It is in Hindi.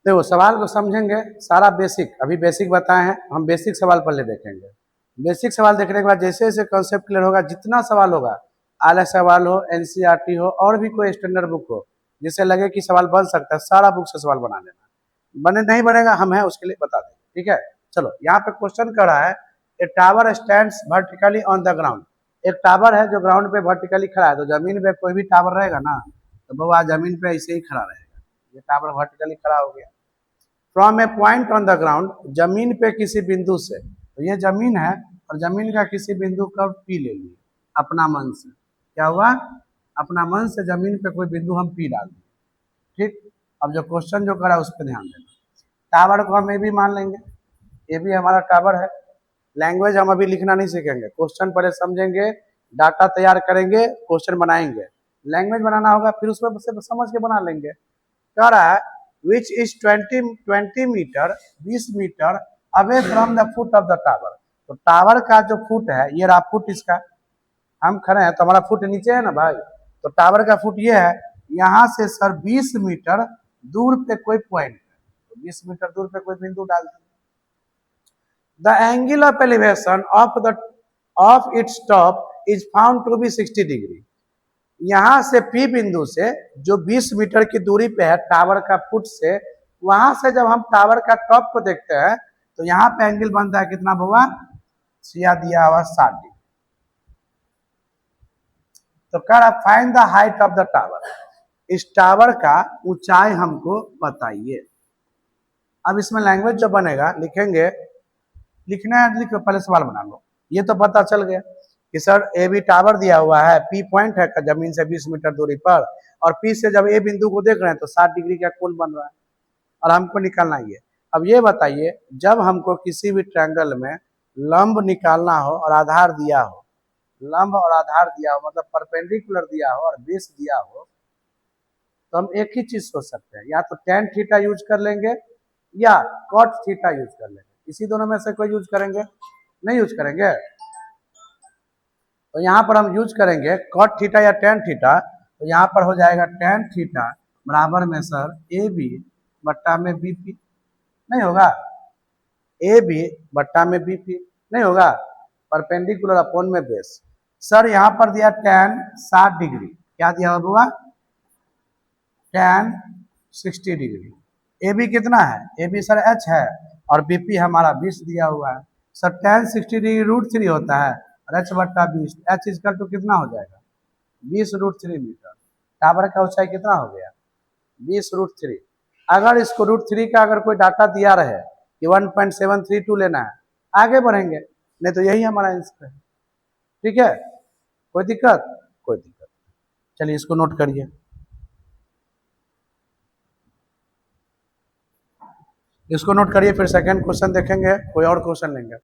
देखो सवाल को समझेंगे, सारा बेसिक अभी बेसिक बताए हैं, हम बेसिक सवाल पहले देखेंगे। बेसिक सवाल देखने के बाद जैसे जैसे कॉन्सेप्ट क्लियर होगा, जितना सवाल होगा, आलस सवाल हो, एनसीईआरटी हो, और भी कोई स्टैंडर्ड बुक हो जिससे लगे कि सवाल बन सकता है, सारा बुक से सवाल बना लेना। बने नहीं बनेगा हम हैं उसके लिए बता दें, ठीक है। चलो यहाँ पे क्वेश्चन कर रहा है, ए tower stands vertically on the ground. एक टावर है जो ग्राउंड पे वर्टिकली खड़ा है, तो जमीन पे कोई भी टावर रहेगा ना, तो वो जमीन पे ऐसे ही खड़ा रहेगा। ये टावर वर्टिकली खड़ा हो गया। From A point on the ground, जमीन पे किसी बिंदु से, तो ये जमीन है और जमीन का किसी बिंदु का पी ले लिए अपना मन से। क्या हुआ? अपना मन से जमीन पे कोई बिंदु हम पी डाल दिए, ठीक। अब जो क्वेश्चन जो करा उस पर ध्यान देना। टावर को हम ये भी मान लेंगे, ये भी हमारा टावर है। लैंग्वेज हम अभी लिखना नहीं सीखेंगे, क्वेश्चन पहले समझेंगे, डाटा तैयार करेंगे, क्वेश्चन बनाएंगे। लैंग्वेज बनाना होगा फिर उसमें समझ के बना लेंगे। कह रहा है which is 20 metre 20 metre away from the foot of the tower. तो टावर का जो फुट है, ये रहा फुट इसका, हम खड़े हैं तो हमारा फुट नीचे है ना भाई, तो टावर का फुट ये है। यहाँ से सर 20 मीटर दूर पे कोई पॉइंट है, तो 20 मीटर दूर पे कोई बिंदु डाल दिया। The angle of elevation of its top is found to be 60 degree. यहाँ से पी बिंदु से जो 20 मीटर की दूरी पे है टावर का फुट से, वहां से जब हम टावर का टॉप को देखते हैं तो यहाँ पे एंगल बनता है कितना बुआ? सिया दिया हुआ 60 डिग्री। तो कह रहा find the height of the tower, इस टावर का ऊंचाई हमको बताइए। अब इसमें लैंग्वेज जो बनेगा लिखेंगे, लिखना है लिखो, पहले सवाल बना लो। ये तो पता चल गया कि सर ए बी टावर दिया हुआ है, पी पॉइंट है जमीन से 20 मीटर दूरी पर, और पी से जब ए बिंदु को देख रहे हैं तो 60 डिग्री का कोण बन रहा है और हमको निकालना ये। अब ये बताइए, जब हमको किसी भी ट्रायंगल में लंब निकालना हो और आधार दिया हो, लंब और आधार दिया हो मतलब परपेंडिकुलर दिया हो और बेस दिया हो, तो हम एक ही चीज सोच सकते हैं, या तो tan थीटा यूज कर लेंगे या cot थीटा यूज कर लेंगे। इसी दोनों में से कोई यूज करेंगे? नहीं यूज करेंगे। तो यहाँ पर हम यूज करेंगे cot थीटा या tan थीटा। तो यहाँ पर हो जाएगा tan थीटा बराबर में सर ए बी बट्टा में बी पी। नहीं होगा? ए बी बट्टा में बी पी नहीं होगा? परपेंडिकुलर अपॉन में बेस। सर यहाँ पर दिया tan 60 डिग्री, क्या दिया होगा? tan 60 degree. ए बी कितना है? ए बी सर एच है और बीपी हमारा 20 दिया हुआ है। सर tan 60 डिग्री √3 होता है और एच बट्टा 20, एच इजकल टू कितना हो जाएगा? 20 √3 मीटर। टावर का ऊंचाई कितना हो गया? 20 √3। अगर इसको √3 का अगर कोई डाटा दिया रहे कि 1.732 लेना है, आगे बढ़ेंगे, नहीं तो यही हमारा आंसर है। ठीक है, कोई दिक्कत? कोई दिक्कत। चलिए इसको नोट करिए, इसको नोट करिए, फिर सेकंड क्वेश्चन देखेंगे, कोई और क्वेश्चन लेंगे।